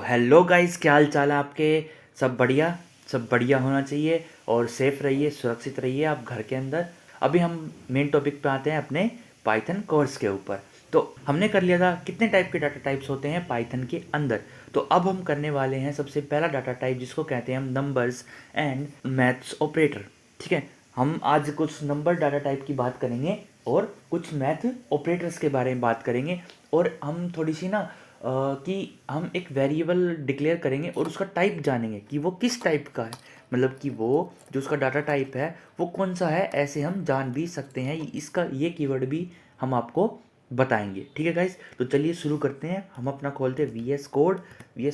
Hello guys, क्या हाल चाल है आपके। सब बढ़िया होना चाहिए और सेफ रहिए, सुरक्षित रहिए आप घर के अंदर। अभी हम मेन टॉपिक पे आते हैं अपने पाइथन कोर्स के ऊपर। तो हमने कर लिया था कितने टाइप के डाटा टाइप्स होते हैं पाइथन के अंदर। तो अब हम करने वाले हैं सबसे पहला डाटा टाइप जिसको कहते हैं हम नंबर्स एंड मैथ्स ऑपरेटर। ठीक है, हम आज कुछ नंबर डाटा टाइप की बात करेंगे और कुछ मैथ ऑपरेटर्स के बारे में बात करेंगे। और हम थोड़ी सी ना कि हम एक वेरिएबल डिक्लेयर करेंगे और उसका टाइप जानेंगे कि वो किस टाइप का है, मतलब कि वो जो उसका डाटा टाइप है वो कौन सा है, ऐसे हम जान भी सकते हैं। इसका ये कीवर्ड भी हम आपको बताएंगे। ठीक है गाइस, तो चलिए शुरू करते हैं। हम अपना खोलते हैं वी एस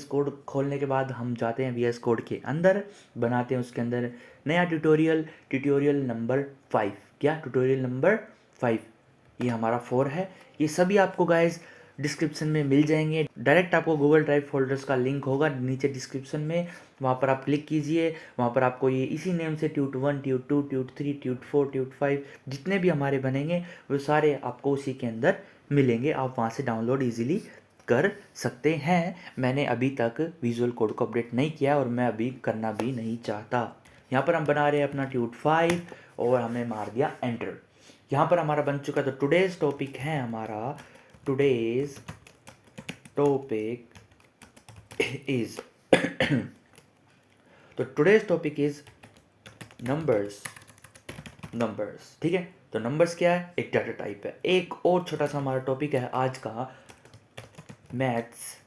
कोड खोलने के बाद हम जाते हैं वी एस कोड के अंदर, बनाते हैं उसके अंदर नया ट्यूटोरियल नंबर 5। क्या ट्यूटोरियल नंबर 5, ये हमारा 4 है। ये सभी आपको गाइस डिस्क्रिप्शन में मिल जाएंगे। डायरेक्ट आपको गूगल ड्राइव फोल्डर्स का लिंक होगा नीचे डिस्क्रिप्शन में, वहाँ पर आप क्लिक कीजिए। वहाँ पर आपको ये इसी नेम से tweet 1, tweet 2, tweet 3, tweet 4, tweet 5 जितने भी हमारे बनेंगे वो सारे आपको उसी के अंदर मिलेंगे। आप वहाँ से डाउनलोड ईजिली कर सकते हैं। मैंने अभी तक विजुअल कोड को अपडेट नहीं किया और मैं अभी करना भी नहीं चाहता। यहाँ पर हम बना रहे हैं अपना ट्यूट 5 और हमने मार दिया एंटर। यहाँ पर हमारा बन चुका। तो टुडेज टॉपिक है हमारा, टुडेज टॉपिक इज तो टुडेज टॉपिक इज नंबर्स। ठीक है, तो नंबर्स क्या है, एक डाटा टाइप है। एक और छोटा सा हमारा टॉपिक है आज का, मैथ्स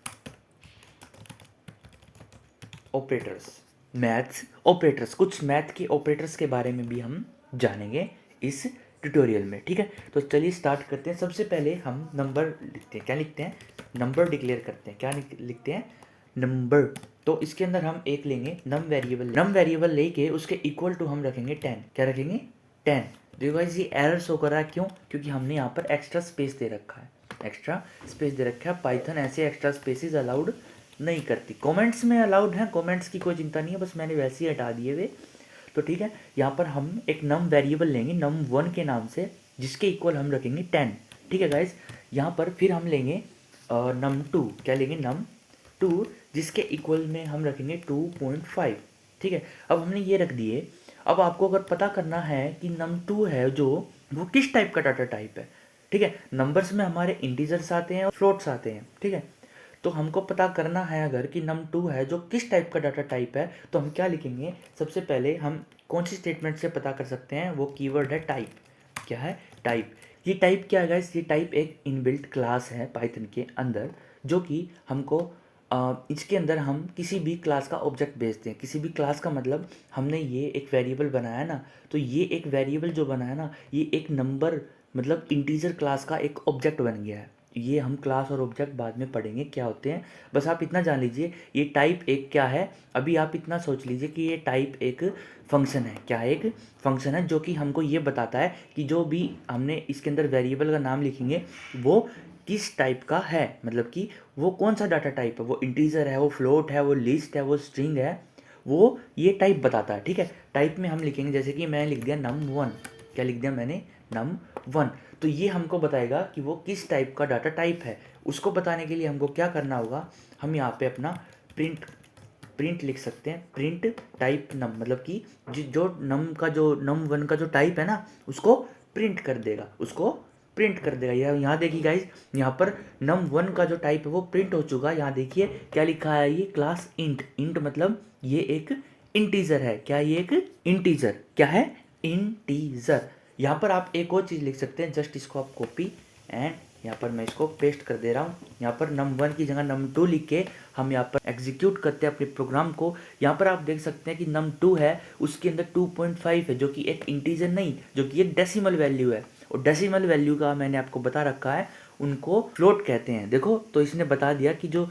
ऑपरेटर्स। कुछ मैथ के ऑपरेटर्स के बारे में भी हम जानेंगे इस ट्यूटोरियल में। ठीक है, तो चलिए स्टार्ट करते हैं। सबसे पहले हम नंबर लिखते हैं। क्या लिखते हैं, नंबर डिक्लेयर करते हैं। क्या लिखते हैं, नंबर। तो इसके अंदर हम एक लेंगे नम वेरिएबल लेके उसके इक्वल टू हम रखेंगे 10। क्या रखेंगे, 10। देखो गाइस, ये एरर शो कर रहा है, क्यों? क्योंकि हमने यहाँ पर एक्स्ट्रा स्पेस दे रखा है। पाइथन ऐसे एक्स्ट्रा स्पेसेस अलाउड नहीं करती। कमेंट्स में अलाउड है, कमेंट्स की कोई चिंता नहीं है, बस मैंने वैसे ही हटा दिए वे। तो ठीक है, यहाँ पर हम एक नम वेरिएबल लेंगे num1 के नाम से, जिसके इक्वल हम रखेंगे 10। ठीक है गाइस, यहाँ पर फिर हम लेंगे num2। क्या लेंगे, num2, जिसके इक्वल में हम रखेंगे 2.5। ठीक है, अब हमने ये रख दिए। अब आपको अगर पता करना है कि num2 है जो, वो किस टाइप का डाटा टाइप है। ठीक है, नंबर्स में हमारे इंटीजर्स आते हैं और फ्लोट्स आते हैं। ठीक है, तो हमको पता करना है अगर कि num2 है जो किस टाइप का डाटा टाइप है, तो हम क्या लिखेंगे। सबसे पहले हम कौन सी स्टेटमेंट से पता कर सकते हैं, वो कीवर्ड है टाइप। क्या है, टाइप। ये टाइप क्या है गाइस, ये टाइप एक इनबिल्ट क्लास है पाइथन के अंदर, जो कि हमको इसके अंदर हम किसी भी क्लास का ऑब्जेक्ट भेजते हैं। किसी भी क्लास का मतलब हमने ये एक वेरिएबल बनाया ना, तो ये एक वेरिएबल जो बनाया ना, ये एक नंबर मतलब इंटीजर क्लास का एक ऑब्जेक्ट बन गया है। ये हम क्लास और ऑब्जेक्ट बाद में पढ़ेंगे क्या होते हैं। बस आप इतना जान लीजिए ये टाइप एक क्या है। अभी आप इतना सोच लीजिए कि ये टाइप एक फंक्शन है। क्या है, एक फंक्शन है जो कि हमको ये बताता है कि जो भी हमने इसके अंदर वेरिएबल का नाम लिखेंगे वो किस टाइप का है, मतलब कि वो कौन सा डाटा टाइप है, वो इंटीजर है, वो फ्लोट है, वो लिस्ट है, वो स्ट्रिंग है, वो ये टाइप बताता है। ठीक है, टाइप में हम लिखेंगे, जैसे कि मैं लिख दिया num1। क्या लिख दिया मैंने, num1। तो ये हमको बताएगा कि वो किस टाइप का डाटा टाइप है। उसको बताने के लिए हमको क्या करना होगा, हम यहाँ पे अपना प्रिंट लिख सकते हैं। प्रिंट टाइप नम, मतलब कि जो num1 का जो टाइप है ना, उसको प्रिंट कर देगा। यहाँ देखिए गाइज, यहाँ पर num1 का जो टाइप है वो प्रिंट हो चुका है। यहाँ देखिए क्या लिखा है, ये क्लास इंट मतलब ये एक इंटीजर है। क्या, ये एक इंटीजर, क्या है, इंटीजर। यहाँ पर आप एक और चीज़ लिख सकते हैं, जस्ट इसको आप कॉपी एंड यहाँ पर मैं इसको पेस्ट कर दे रहा हूँ। यहाँ पर num1 की जगह num2 लिख के हम यहाँ पर एग्जीक्यूट करते हैं अपने प्रोग्राम को। यहाँ पर आप देख सकते हैं कि num2 है, उसके अंदर 2.5 है, जो कि एक इंटीजर नहीं, जो कि एक डेसिमल वैल्यू है। और डेसिमल वैल्यू का मैंने आपको बता रखा है, उनको फ्लोट कहते हैं। देखो, तो इसने बता दिया कि जो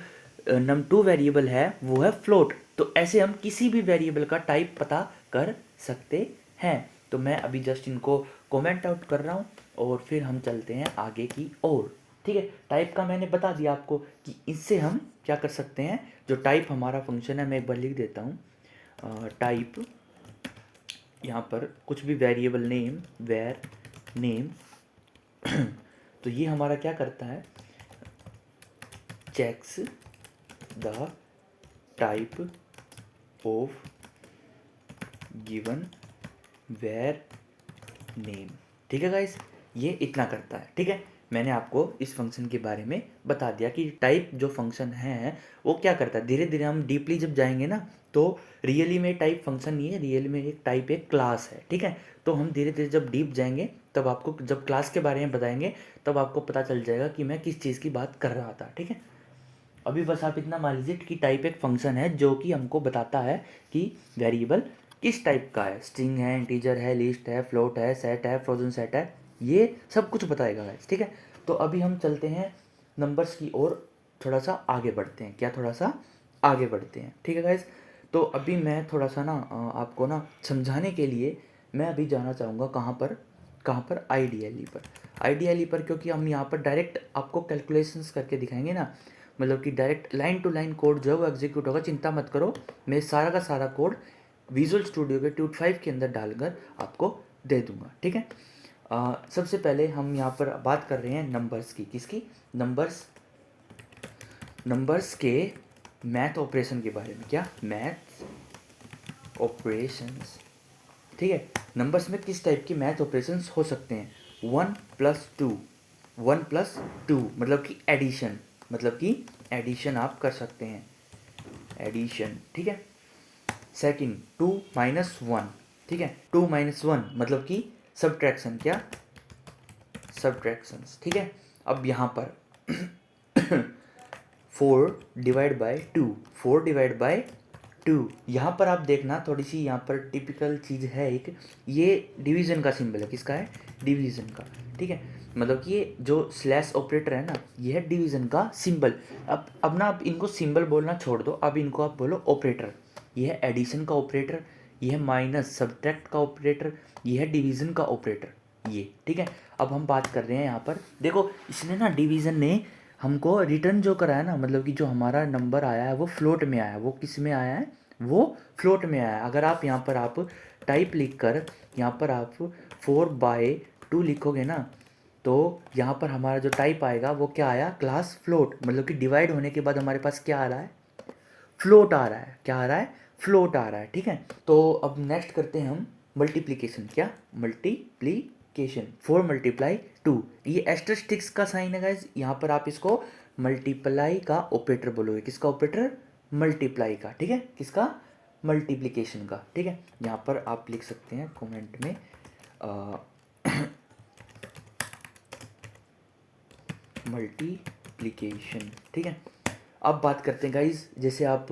num2 वेरिएबल है वो है फ्लोट। तो ऐसे हम किसी भी वेरिएबल का टाइप पता कर सकते हैं। तो मैं अभी जस्ट इनको कमेंट आउट कर रहा हूँ और फिर हम चलते हैं आगे की ओर। ठीक है, टाइप का मैंने बता दिया आपको कि इससे हम क्या कर सकते हैं। जो टाइप हमारा फंक्शन है, मैं एक बार लिख देता हूँ, टाइप, यहाँ पर कुछ भी वेरिएबल नेम, वेर नेम तो ये हमारा क्या करता है, checks the type of given var name. ठीक है गाइस, ये इतना करता है। ठीक है, मैंने आपको इस फंक्शन के बारे में बता दिया कि टाइप जो फंक्शन है वो क्या करता है। धीरे धीरे हम डीपली जब जाएंगे ना तो रियली में टाइप फंक्शन नहीं है, रियली में एक टाइप एक क्लास है। ठीक है, तो हम धीरे धीरे जब डीप जाएंगे तब आपको जब क्लास के बारे में बताएंगे तब आपको पता चल जाएगा कि मैं किस चीज़ की बात कर रहा था। ठीक है, अभी बस आप इतना मान लीजिए कि टाइप एक फंक्शन है जो कि हमको बताता है कि वेरिएबल किस टाइप का है, स्ट्रिंग है, इंटीजर है, लिस्ट है, फ्लोट है, सेट है, फ्रोजन सेट है, ये सब कुछ बताएगा गाइस। ठीक है, तो अभी हम चलते हैं नंबर्स की ओर, थोड़ा सा आगे बढ़ते हैं। क्या, थोड़ा सा आगे बढ़ते हैं। ठीक है गाइस, तो अभी मैं थोड़ा सा ना आपको ना समझाने के लिए मैं अभी जाना चाहूँगा कहाँ पर आईडीएलई पर। आईडीएलई पर क्योंकि हम यहाँ पर डायरेक्ट आपको कैलकुलेशंस करके दिखाएंगे ना, मतलब कि direct line to line code जो है वो एग्जीक्यूट होगा। चिंता मत करो, मैं सारा का सारा कोड विजुअल स्टूडियो के ट्यूट 5 के अंदर डालकर आपको दे दूंगा। ठीक है, सबसे पहले हम यहाँ पर बात कर रहे हैं नंबर्स की। किसकी? नंबर्स के मैथ ऑपरेशन के बारे में। क्या? Math operations. ठीक है, नंबर्स में किस टाइप के मैथ ऑपरेशंस हो सकते हैं? 1+2, 1+2 मतलब कि एडिशन, मतलब कि एडिशन आप कर सकते हैं, एडिशन। ठीक है, सेकंड 2-1। ठीक है, 2-1 मतलब कि सब्ट्रैक्शन। क्या? सब्ट्रैक्शंस। ठीक है, अब यहाँ पर 4/2, 4/2। यहाँ पर आप देखना थोड़ी सी यहाँ पर टिपिकल चीज़ है एक, ये डिवीज़न का सिंबल है। किसका है? डिवीज़न का। ठीक है, मतलब कि ये जो स्लैश ऑपरेटर है ना, ये है डिवीज़न का सिंबल। अब ना आप इनको सिंबल बोलना छोड़ दो, अब इनको आप बोलो ऑपरेटर। ये है एडिशन का ऑपरेटर, ये है माइनस सब्ट्रैक्ट का ऑपरेटर, ये है डिवीज़न का ऑपरेटर ये। ठीक है, अब हम बात कर रहे हैं यहाँ पर, देखो इसने ना डिवीज़न ने हमको रिटर्न जो करा है ना, मतलब कि जो हमारा नंबर आया है वो फ्लोट में आया है। वो किस में आया है? वो फ्लोट में आया है। अगर आप यहाँ पर आप टाइप लिख कर यहाँ पर आप 4/2 लिखोगे ना, तो यहाँ पर हमारा जो टाइप आएगा वो क्या आया? क्लास फ्लोट, मतलब कि डिवाइड होने के बाद हमारे पास क्या आ रहा है? फ्लोट आ रहा है। क्या आ रहा है? फ्लोट आ रहा है। ठीक है, तो अब नेक्स्ट करते हैं हम मल्टीप्लिकेशन। क्या? मल्टीप्लिकेशन। 4 × 2, ये एस्टरिस्टिक्स का साइन है गाइज। यहाँ पर आप इसको मल्टीप्लाई का ऑपरेटर बोलोगे। किसका ऑपरेटर? मल्टीप्लाई का। ठीक है, किसका? मल्टीप्लिकेशन का। ठीक है, यहाँ पर आप लिख सकते हैं कमेंट में मल्टीप्लिकेशन। ठीक है, अब बात करते हैं गाइज, जैसे आप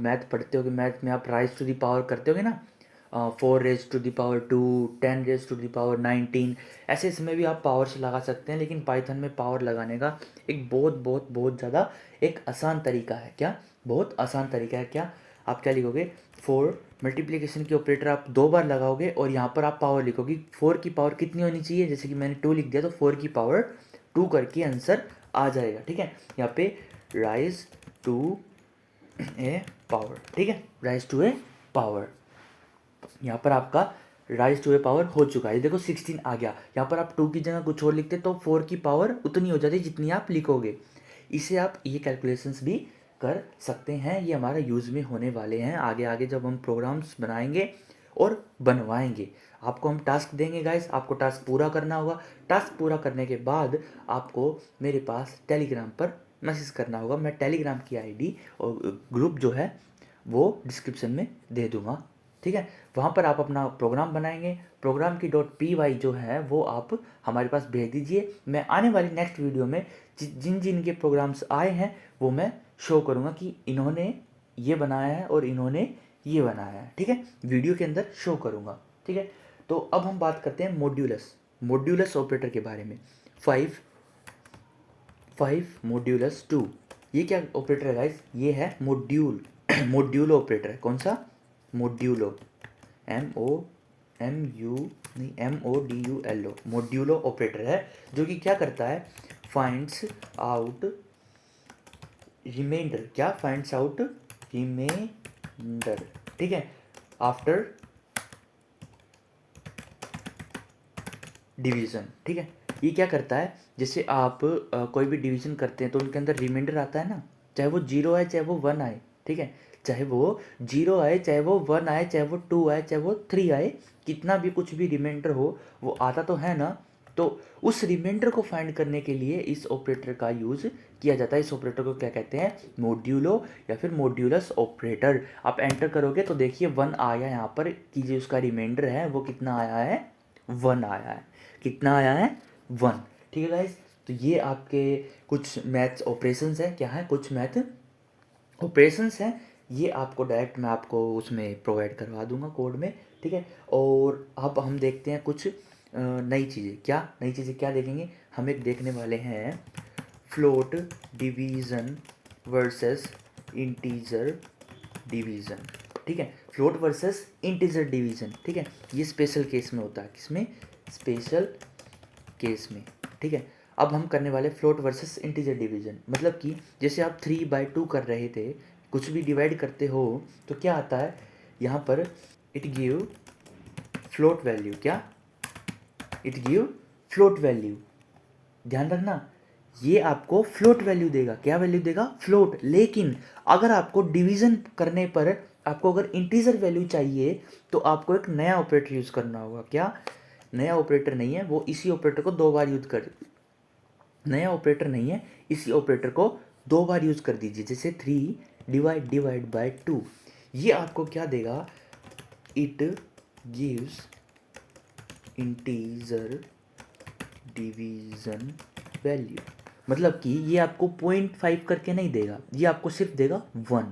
मैथ पढ़ते होगे, मैथ में आप राइज टू द पावर करते होगे ना, 4 raised to the power 2, 10 raised to the power 19, ऐसे इसमें भी आप पावर्स लगा सकते हैं। लेकिन पाइथन में पावर लगाने का एक बहुत बहुत बहुत ज़्यादा एक आसान तरीका है। क्या? बहुत आसान तरीका है। क्या? आप क्या लिखोगे? 4 मल्टीप्लिकेशन की ऑपरेटर आप 2 बार लगाओगे और यहाँ पर आप पावर लिखोगे। 4 की पावर कितनी होनी चाहिए? जैसे कि मैंने 2 लिख दिया तो 4 की पावर 2 करके आंसर आ जाएगा। ठीक है, यहाँ पे राइज टू ए पावर। ठीक है, राइज टू ए पावर, यहाँ पर आपका राइज टू ए पावर हो चुका है। देखो 16 आ गया। यहाँ पर आप 2 की जगह कुछ और लिखते तो 4 की पावर उतनी हो जाती जितनी आप लिखोगे। इसे आप ये कैलकुलेशंस भी कर सकते हैं। ये हमारा यूज़ में होने वाले हैं आगे आगे जब हम प्रोग्राम्स बनाएंगे और बनवाएंगे। आपको हम टास्क देंगे गाइस, आपको टास्क पूरा करना होगा। टास्क पूरा करने के बाद आपको मेरे पास टेलीग्राम पर मैसेज करना होगा। मैं टेलीग्राम की आईडी और ग्रुप जो है वो डिस्क्रिप्शन में दे दूँगा। ठीक है, वहाँ पर आप अपना प्रोग्राम बनाएंगे। प्रोग्राम की .py जो है वो आप हमारे पास भेज दीजिए। मैं आने वाली नेक्स्ट वीडियो में जिन जिन के प्रोग्राम्स आए हैं वो मैं शो करूँगा कि इन्होंने ये बनाया है और इन्होंने ये बनाया है। ठीक है, वीडियो के अंदर शो करूँगा। ठीक है, तो अब हम बात करते हैं मॉड्यूलस ऑपरेटर के बारे में। 5 मॉड्यूलस 2, ये क्या ऑपरेटर है गाइस? ये है मॉड्यूल मॉड्यूलो ऑपरेटर है। कौन सा? मॉड्यूलो, MODULO, मॉड्यूलो ऑपरेटर है जो कि क्या करता है? Finds out reminder. क्या? Finds out reminder. ठीक है, आफ्टर डिवीज़न। ठीक है, ये क्या करता है? जैसे आप कोई भी डिवीज़न करते हैं तो उनके अंदर रिमाइंडर आता है ना, चाहे वो 0 आए चाहे वो 1 आए, ठीक है, चाहे वो 0 आए, चाहे वो 1 आए, चाहे वो 2 आए, चाहे वो 3 आए, कितना भी कुछ भी रिमाइंडर हो वो आता तो है ना। तो उस रिमाइंडर को फाइंड करने के लिए इस ऑपरेटर का यूज़ किया जाता है। इस ऑपरेटर को क्या कहते हैं, मोड्यूलो या फिर मोड्यूलस ऑपरेटर। आप एंटर करोगे तो देखिए 1 आया यहाँ पर, कि जो उसका रिमाइंडर है वो कितना आया है, 1 आया है। कितना आया है, 1। ठीक है गाइस, तो ये आपके कुछ मैथ्स ऑपरेशंस है, क्या है, कुछ मैथ ऑपरेशंस हैं। ये आपको डायरेक्ट मैं आपको उसमें प्रोवाइड करवा दूंगा कोड में। ठीक है, और अब हम देखते हैं कुछ नई चीज़ें। क्या नई चीज़ें, क्या देखेंगे, हम एक देखने वाले हैं float division versus integer division. ठीक है, फ्लोट वर्सेस इंटीजर डिवीज़न। ठीक है, ये स्पेशल केस में होता है, किसमें, स्पेशल केस में। ठीक है, अब हम करने वाले फ्लोट वर्सेस इंटीजर डिवीजन। मतलब कि जैसे आप 3/2 कर रहे थे, कुछ भी डिवाइड करते हो तो क्या आता है यहाँ पर, इट गिव फ्लोट वैल्यू। क्या, इट गिव फ्लोट वैल्यू। ध्यान रखना, ये आपको फ्लोट वैल्यू देगा। क्या वैल्यू देगा, फ्लोट। लेकिन अगर आपको डिवीजन करने पर आपको अगर इंटीजर वैल्यू चाहिए तो आपको एक नया ऑपरेटर यूज़ करना होगा। क्या, नया ऑपरेटर नहीं है वो, इसी ऑपरेटर को 2 बार यूज कर, नया ऑपरेटर नहीं है, इसी ऑपरेटर को 2 बार यूज कर दीजिए। जैसे 3 डिवाइड बाय 2, ये आपको क्या देगा, it gives integer division value. मतलब कि ये आपको 0.5 करके नहीं देगा, ये आपको सिर्फ देगा 1।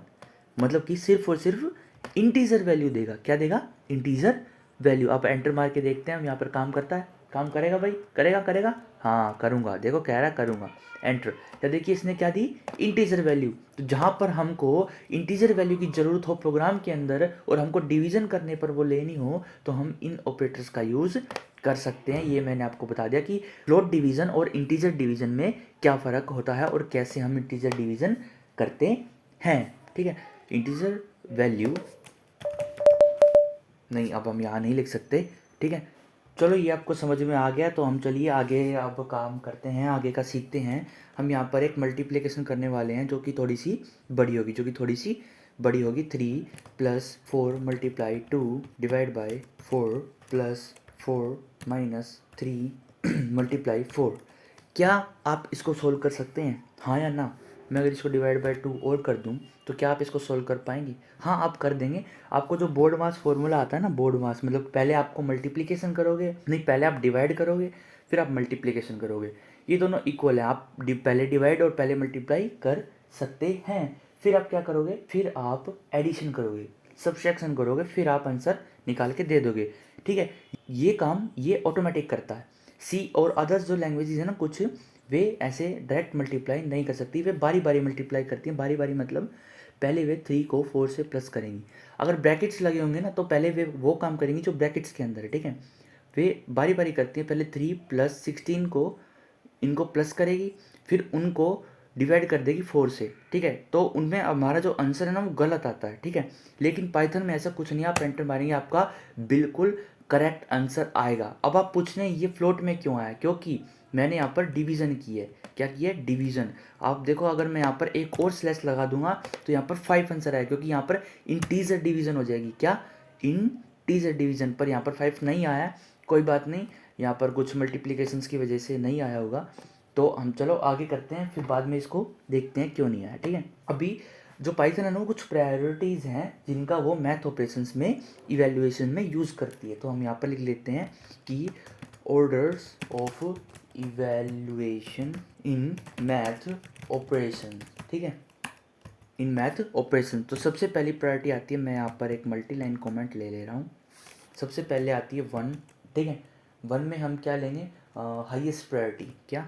मतलब कि सिर्फ और सिर्फ इंटीजर वैल्यू देगा। क्या देगा, इंटीजर वैल्यू। आप एंटर मार के देखते हैं हम यहाँ पर काम करता है, काम करेगा भाई, करेगा करेगा, हाँ करूँगा, देखो कह रहा है करूँगा, एंटर। तो देखिए इसने क्या दी, इंटीजर वैल्यू। तो जहाँ पर हमको इंटीजर वैल्यू की ज़रूरत हो प्रोग्राम के अंदर और हमको डिवीज़न करने पर वो लेनी हो, तो हम इन ऑपरेटर्स का यूज़ कर सकते हैं। ये मैंने आपको बता दिया कि फ्लोट डिवीज़न और इंटीजर डिवीज़न में क्या फ़र्क होता है और कैसे हम इंटीजर डिवीज़न करते हैं। ठीक है, इंटीजर वैल्यू नहीं, अब हम यहाँ नहीं लिख सकते। ठीक है, चलो ये आपको समझ में आ गया, तो हम चलिए आगे अब काम करते हैं, आगे का सीखते हैं। हम यहाँ पर एक मल्टीप्लिकेशन करने वाले हैं जो कि थोड़ी सी बड़ी होगी, 3 + 4 × 2 डिवाइड बाय 4 + 4 - 3 × 4। क्या आप इसको सोल्व कर सकते हैं, हाँ या ना। मैं अगर इसको डिवाइड बाय 2 और कर दूं तो क्या आप इसको सोल्व कर पाएंगे, हाँ आप कर देंगे। आपको जो बोर्ड मास फॉर्मूला आता है ना, बोर्ड मास मतलब पहले आपको मल्टीप्लिकेशन करोगे, नहीं पहले आप डिवाइड करोगे फिर आप मल्टीप्लिकेशन करोगे, ये दोनों इक्वल है। आप पहले डिवाइड और पहले मल्टीप्लाई कर सकते हैं। फिर आप क्या करोगे, फिर आप एडिशन करोगे, सब्ट्रैक्शन करोगे, फिर आप आंसर निकाल के दे दोगे। ठीक है, ये काम ये ऑटोमेटिक करता है। सी और अदर्स जो लैंग्वेजेस है ना कुछ, वे ऐसे डायरेक्ट मल्टीप्लाई नहीं कर सकती, वे बारी बारी मल्टीप्लाई करती हैं। बारी बारी मतलब पहले वे 3 को 4 से प्लस करेंगी। अगर ब्रैकेट्स लगे होंगे ना तो पहले वे वो काम करेंगी जो ब्रैकेट्स के अंदर है। ठीक है, वे बारी बारी करती हैं, पहले 3 + 16 को इनको प्लस करेगी, फिर उनको डिवाइड कर देगी 4 से। ठीक है, तो उनमें हमारा जो आंसर है ना वो गलत आता है। ठीक है, लेकिन पाइथन में ऐसा कुछ नहीं, आप एंटर मारेंगे आपका बिल्कुल करेक्ट आंसर आएगा। अब आप पूछ रहे हैं ये फ्लोट में क्यों आया, क्योंकि मैंने यहाँ पर डिवीज़न की है। क्या किया है, डिवीज़न। आप देखो अगर मैं यहाँ पर एक और स्लैश लगा दूंगा तो यहाँ पर 5 आंसर आया, क्योंकि यहाँ पर इंटीजर डिवीज़न हो जाएगी। क्या, इंटीजर डिवीज़न पर यहाँ पर 5 नहीं आया, कोई बात नहीं, यहाँ पर कुछ मल्टीप्लिकेशंस की वजह से नहीं आया होगा। तो हम चलो आगे करते हैं, फिर बाद में इसको देखते हैं क्यों नहीं आया। ठीक है, अभी जो पाइथन है ना वो कुछ प्रायोरिटीज़ हैं जिनका वो मैथ ऑपरेशंस में इवैल्यूएशन में यूज़ करती है। तो हम यहाँ पर लिख लेते हैं कि orders of evaluation in math operation. ठीक है, इन मैथ ऑपरेशन। तो सबसे पहली प्रायोरिटी आती है, मैं यहाँ पर एक मल्टी लाइन कॉमेंट ले ले रहा हूँ। सबसे पहले आती है 1। ठीक है, 1 में हम क्या लेंगे, हाईएस्ट प्रायोरिटी। क्या,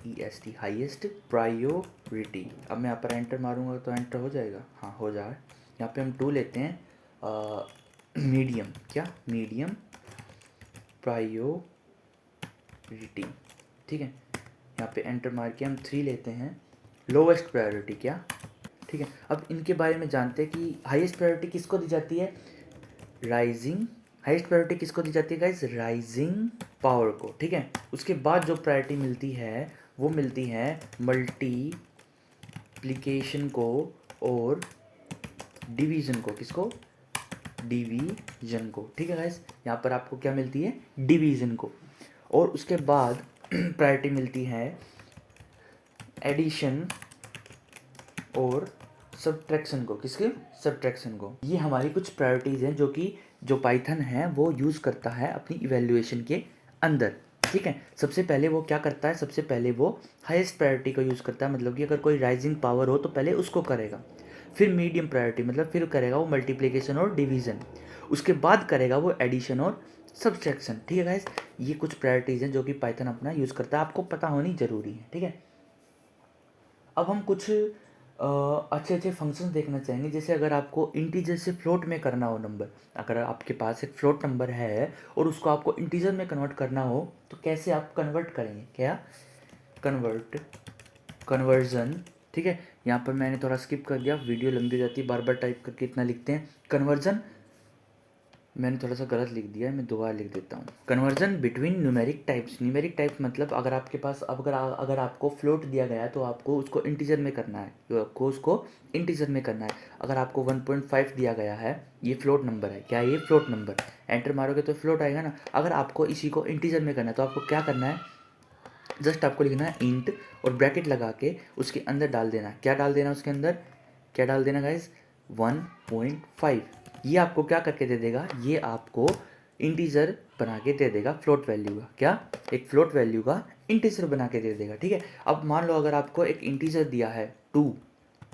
HIGHEST, हाईएस्ट प्रायोरिटी। अब मैं यहाँ पर एंटर मारूंगा तो एंटर हो जाएगा, हाँ हो जाए। यहाँ पे हम 2 लेते हैं, मीडियम। क्या, मीडियम प्रायोरिटी। ठीक है, यहाँ पे एंटर मार के हम 3 लेते हैं, लोवेस्ट प्रायोरिटी। क्या, ठीक है, अब इनके बारे में जानते हैं कि हाईएस्ट प्रायोरिटी किसको दी जाती है, राइजिंग। हाईएस्ट प्रायोरिटी किसको दी जाती है गाइस, राइजिंग पावर को। ठीक है, उसके बाद जो प्रायोरिटी मिलती है वो मिलती है मल्टीप्लाई मल्टीप्लिकेशन को और डिवीज़न को, किसको, डिवीज़न को, ठीक है गाइस। यहाँ पर आपको क्या मिलती है, डिवीज़न को। और उसके बाद प्रायोरिटी मिलती है एडिशन और सब्ट्रैक्शन को, किसके, सब्ट्रैक्शन को। ये हमारी कुछ प्रायोरिटीज़ हैं जो पाइथन है वो यूज़ करता है अपनी इवैल्यूएशन के अंदर, ठीक है। सबसे पहले वो क्या करता है, सबसे पहले वो हाईएस्ट प्रायोरिटी को यूज़ करता है, मतलब कि अगर कोई राइजिंग पावर हो तो पहले उसको करेगा। फिर मीडियम प्रायोरिटी, मतलब फिर करेगा वो मल्टीप्लिकेशन और डिवीज़न। उसके बाद करेगा वो एडिशन और सब्ट्रैक्शन, ठीक है गाइस। ये कुछ प्रायोरिटीज़ हैं जो कि पाइथन अपना यूज़ करता है, आपको पता होनी ज़रूरी है, ठीक है। अब हम कुछ अच्छे अच्छे फंक्शन देखना चाहेंगे। जैसे अगर आपको इंटीजर से फ्लोट में करना हो नंबर, अगर आपके पास एक फ्लोट नंबर है और उसको आपको इंटीजर में कन्वर्ट करना हो तो कैसे आप कन्वर्ट करेंगे, क्या, कन्वर्जन, ठीक है। यहाँ पर मैंने थोड़ा स्किप कर दिया, वीडियो लंबी हो जाती है, बार बार टाइप करके इतना लिखते हैं। कन्वर्जन मैंने थोड़ा सा गलत लिख दिया है, मैं दोबारा लिख देता हूँ। Conversion between numeric types. Numeric types मतलब अगर आपके पास अगर आपको फ्लोट दिया गया है तो आपको उसको इंटीजर में करना है, तो आपको उसको इंटीजर में करना है। अगर आपको 1.5 दिया गया है, ये फ्लोट नंबर है, क्या ये फ्लोट नंबर, एंटर मारोगे तो फ्लोट आएगा ना। अगर आपको इसी को इंटीजर में करना है तो आपको क्या करना है, जस्ट आपको लिखना है इंट और ब्रैकेट लगा के उसके अंदर डाल देना। क्या डाल देना उसके अंदर, क्या डाल देना गाइज, 1.5। ये आपको क्या करके दे देगा, ये आपको इंटीजर बना के दे देगा फ्लोट वैल्यू का, क्या, एक फ्लोट वैल्यू का इंटीजर बना के दे देगा, ठीक है। अब मान लो अगर आपको एक इंटीजर दिया है 2,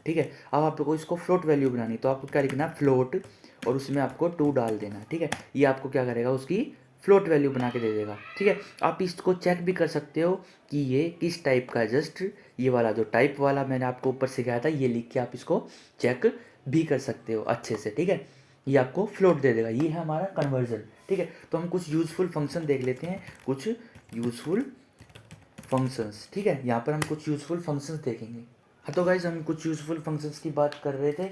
ठीक है। अब आपको इसको फ्लोट वैल्यू बनानी, तो आपको क्या लिखना है, फ्लोट, और उसमें आपको 2 डाल देना, ठीक है। ये आपको क्या करेगा, उसकी फ्लोट वैल्यू बना के दे देगा, ठीक है। आप इसको चेक भी कर सकते हो कि ये किस टाइप का है, जस्ट ये वाला जो टाइप वाला मैंने आपको ऊपर सिखाया था ये लिख के आप इसको चेक भी कर सकते हो अच्छे से, ठीक है। ये आपको फ्लोट दे देगा, ये है हमारा कन्वर्जन, ठीक है। तो हम कुछ यूज़फुल फंक्शन देख लेते हैं, कुछ यूज़फुल फंक्शंस, ठीक है। यहाँ पर हम कुछ यूज़फुल फंक्शंस देखेंगे। हाँ तो गाइज हम कुछ यूज़फुल फंक्शंस की बात कर रहे थे।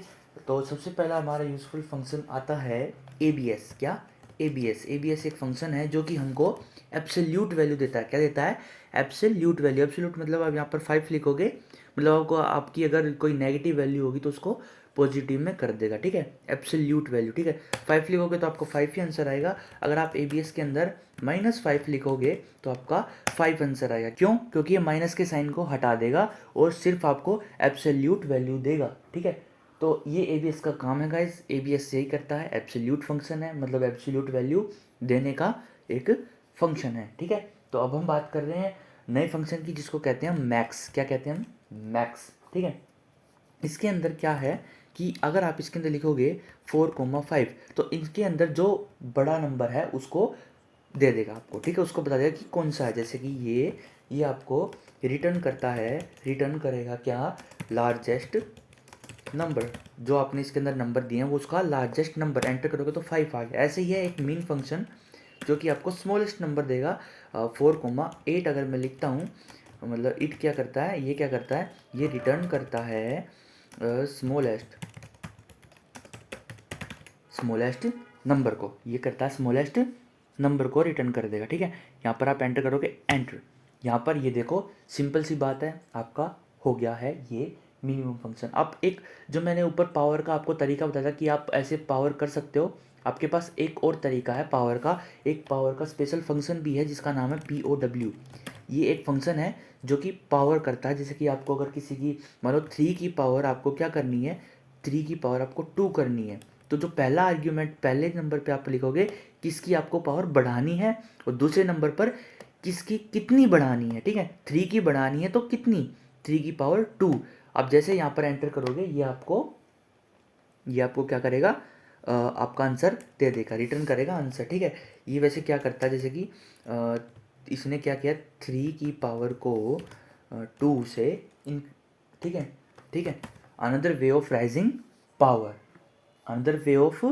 तो सबसे पहला हमारा यूज़फुल फंक्शन आता है ABS, क्या, ABS एक फंक्शन है जो कि हमको एब्सोल्यूट वैल्यू देता है। क्या देता है, एब्सोल्यूट वैल्यू। एब्सोल्यूट मतलब आप यहाँ पर 5 लिखोगे, मतलब आपको आपकी अगर कोई नेगेटिव वैल्यू होगी तो उसको पॉजिटिव में कर देगा, ठीक है, एब्सोल्यूट वैल्यू, ठीक है। 5 लिखोगे तो आपको 5 ही आंसर आएगा। अगर आप ABS के अंदर -5 लिखोगे तो आपका 5 आंसर आएगा। क्यों, क्योंकि ये माइनस के साइन को हटा देगा और सिर्फ आपको एब्सोल्यूट वैल्यू देगा, ठीक है। तो ये ABS का काम है गाइस, ABS यही करता है, एब्सोल्यूट फंक्शन है, मतलब एब्सोल्यूट वैल्यू देने का एक फंक्शन है, ठीक है। तो अब हम बात कर रहे हैं नए फंक्शन की जिसको कहते हैं मैक्स। क्या कहते हैं हम, मैक्स, ठीक है। इसके अंदर क्या है कि अगर आप इसके अंदर लिखोगे 4,5 तो इनके अंदर जो बड़ा नंबर है उसको दे देगा आपको, ठीक है, उसको बता देगा कि कौन सा है। जैसे कि ये आपको रिटर्न करता है, रिटर्न करेगा क्या, लार्जेस्ट नंबर। जो आपने इसके अंदर नंबर दिए हैं वो उसका लार्जेस्ट नंबर, एंटर करोगे तो 5 आ गया। ऐसे ही है एक मीन फंक्शन जो कि आपको स्मॉलेस्ट नंबर देगा। 4,8 अगर मैं लिखता हूँ, मतलब इट क्या करता है, ये क्या करता है, ये रिटर्न करता है स्मॉलेस्ट नंबर को, ये करता है स्मॉलेस्ट नंबर को रिटर्न कर देगा, ठीक है। यहाँ पर आप एंटर करोगे, एंटर, यहाँ पर ये देखो सिंपल सी बात है, आपका हो गया है ये मिनिमम फंक्शन। अब एक जो मैंने ऊपर पावर का आपको तरीका बताया था कि आप ऐसे पावर कर सकते हो, आपके पास एक और तरीका है पावर का, एक पावर का स्पेशल फंक्शन भी है जिसका नाम है POW। ये एक फंक्शन है जो कि पावर करता है। जैसे कि आपको अगर किसी की मान लो 3 की पावर आपको क्या करनी है, 3 की पावर आपको 2 करनी है, तो जो पहला आर्ग्यूमेंट पहले नंबर पे आप लिखोगे किसकी आपको पावर बढ़ानी है और दूसरे नंबर पर किसकी कितनी बढ़ानी है, ठीक है। 3 की बढ़ानी है तो कितनी, 3 की पावर 2। अब जैसे यहाँ पर एंटर करोगे ये आपको क्या करेगा, आपका आंसर दे देगा, रिटर्न करेगा आंसर, ठीक है। ये वैसे क्या करता है, जैसे कि इसने क्या किया, 3 की पावर को 2 से इन, ठीक है, ठीक है, another way of rising power, another way of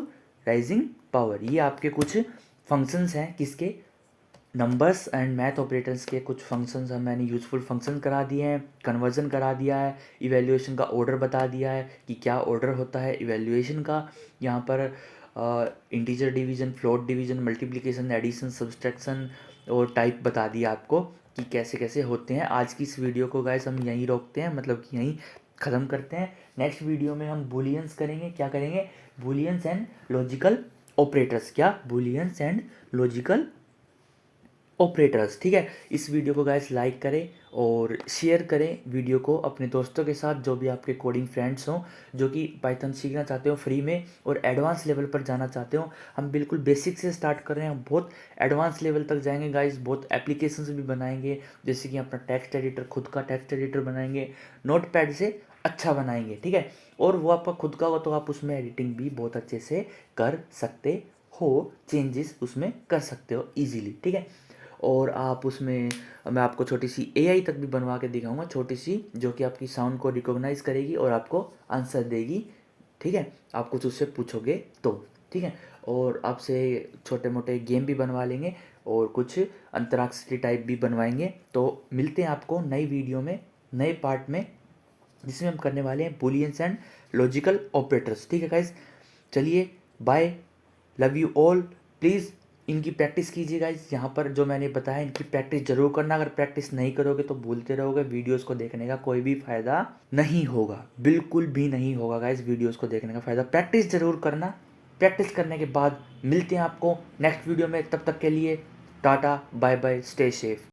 rising power. ये आपके कुछ फंक्शंस हैं, किसके, नंबर्स एंड मैथ ऑपरेटर्स के कुछ फंक्शंस हम मैंने यूज़फुल फंक्शन करा दिए हैं, कन्वर्जन करा दिया है, इवैल्यूएशन का ऑर्डर बता दिया है कि क्या ऑर्डर होता है इवैल्यूएशन का। यहाँ पर integer division, float division, multiplication, addition, subtraction और टाइप बता दिया आपको कि कैसे कैसे होते हैं। आज की इस वीडियो को गाइस हम यहीं रोकते हैं, मतलब कि यहीं ख़त्म करते हैं। नेक्स्ट वीडियो में हम बूलियंस करेंगे। क्या करेंगे? बूलियंस एंड लॉजिकल ऑपरेटर्स। क्या? बूलियंस एंड लॉजिकल ऑपरेटर्स। ठीक है, इस वीडियो को गाइस लाइक करें और शेयर करें वीडियो को अपने दोस्तों के साथ, जो भी आपके कोडिंग फ्रेंड्स हों, जो कि पाइथन सीखना चाहते हो फ्री में और एडवांस लेवल पर जाना चाहते हो। हम बिल्कुल बेसिक से स्टार्ट कर रहे हैं, हम बहुत एडवांस लेवल तक जाएंगे गाइस। बहुत एप्लीकेशंस भी बनाएंगे, जैसे कि अपना टेक्स्ट एडिटर, खुद का टेक्स्ट एडिटर बनाएंगे, नोटपैड से अच्छा बनाएंगे। ठीक है, और वो आपका खुद का हो तो आप उसमें एडिटिंग भी बहुत अच्छे से कर सकते हो, चेंजेस उसमें कर सकते हो ईजीली। ठीक है, और आप उसमें, मैं आपको छोटी सी एआई तक भी बनवा के दिखाऊंगा, छोटी सी, जो कि आपकी साउंड को रिकॉग्नाइज करेगी और आपको आंसर देगी। ठीक है, आप कुछ उससे पूछोगे तो। ठीक है, और आपसे छोटे मोटे गेम भी बनवा लेंगे और कुछ अंतराक्षरी टाइप भी बनवाएंगे। तो मिलते हैं आपको नई वीडियो में, नए पार्ट में, जिसमें हम करने वाले हैं बुलियंस एंड लॉजिकल ऑपरेटर्स। ठीक है गाइज, चलिए bye, love you all. Please इनकी प्रैक्टिस कीजिए गाइज। यहाँ पर जो मैंने बताया इनकी प्रैक्टिस जरूर करना। अगर प्रैक्टिस नहीं करोगे तो भूलते रहोगे, वीडियोस को देखने का कोई भी फ़ायदा नहीं होगा, बिल्कुल भी नहीं होगा गाइज। वीडियोस को देखने का फ़ायदा, प्रैक्टिस जरूर करना। प्रैक्टिस करने के बाद मिलते हैं आपको नेक्स्ट वीडियो में। तब तक के लिए tata bye bye, stay safe.